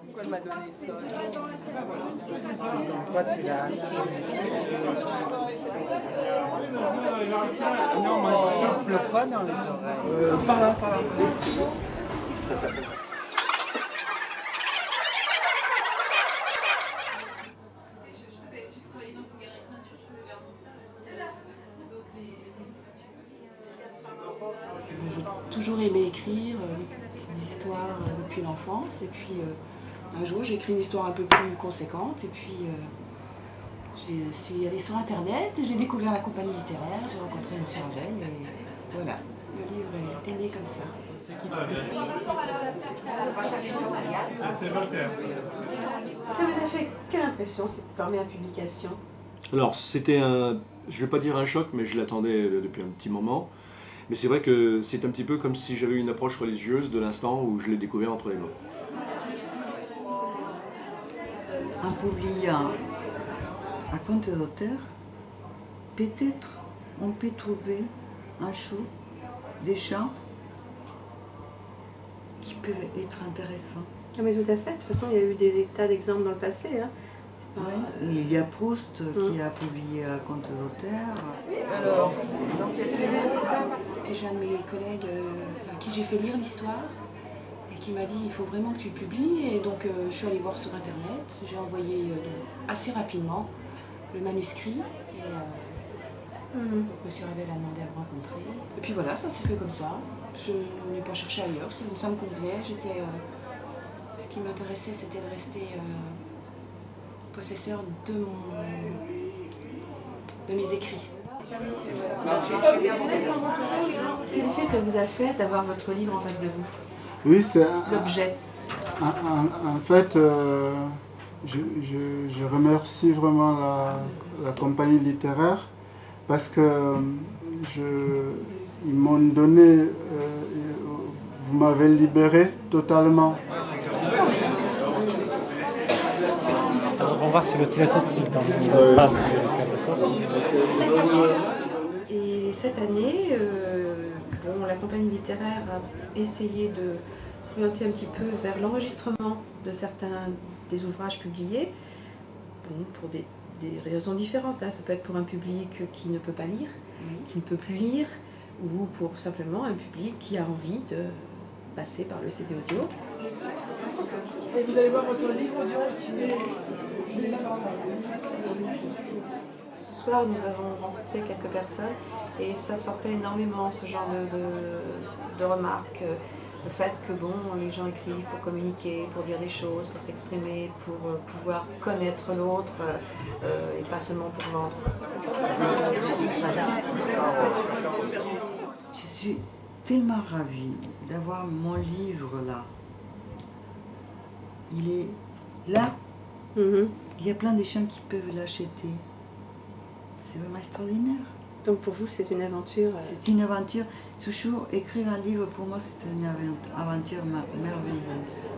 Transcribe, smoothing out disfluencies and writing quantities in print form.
Pourquoi elle m'a donné ça? Toi, tu l'as. Non, moi, je souffle pas dans les oreilles. Par là, par là. J'ai toujours aimé écrire des petites histoires depuis l'enfance. Et puis un jour, j'ai écrit une histoire un peu plus conséquente. Et puis je suis allée sur Internet, j'ai découvert la compagnie littéraire, j'ai rencontré M. Ravel. Et voilà, le livre est né comme ça. Ça vous a fait quelle impression cette première publication? Alors, c'était un, je ne vais pas dire un choc, mais je l'attendais depuis un petit moment. Mais c'est vrai que c'est un petit peu comme si j'avais eu une approche religieuse de l'instant où je l'ai découvert entre les mains. En publiant un conte d'auteur, peut-être on peut trouver un jour des gens qui peuvent être intéressants. Ah mais tout à fait, de toute façon il y a eu des tas d'exemples dans le passé. Hein. Oui. Il y a Proust qui a publié un conte d'auteur. Alors, Et j'ai un de mes collègues à qui j'ai fait lire l'histoire et qui m'a dit il faut vraiment que tu publies. Et donc je suis allée voir sur Internet, j'ai envoyé assez rapidement le manuscrit. Et M. Ravel a demandé à me rencontrer. Et puis voilà, ça s'est fait comme ça. Je n'ai pas cherché ailleurs, ça me convenait. Ce qui m'intéressait, c'était de rester possesseur de mes écrits. Quel effet ça vous a fait d'avoir votre livre en face de vous? Oui, c'est L'objet. en fait, je remercie vraiment la compagnie littéraire parce que ils m'ont donné, vous m'avez libéré totalement. On va voir si le tirage dans l'espace. Et cette année, la compagnie littéraire a essayé de s'orienter un petit peu vers l'enregistrement de certains des ouvrages publiés, pour des raisons différentes. Hein. Ça peut être pour un public qui ne peut pas lire, qui ne peut plus lire, ou pour simplement un public qui a envie de passer par le CD audio. et vous allez voir votre livre audio au ciné. Ce soir, nous avons rencontré quelques personnes et ça sortait énormément, ce genre de remarques. Le fait que les gens écrivent pour communiquer, pour dire des choses, pour s'exprimer, pour pouvoir connaître l'autre et pas seulement pour vendre. Je suis tellement ravie d'avoir mon livre là. Il est là. Il y a plein de gens qui peuvent l'acheter. C'est vraiment extraordinaire. Donc pour vous, c'est une aventure. C'est une aventure. Toujours écrire un livre, pour moi, c'est une aventure merveilleuse.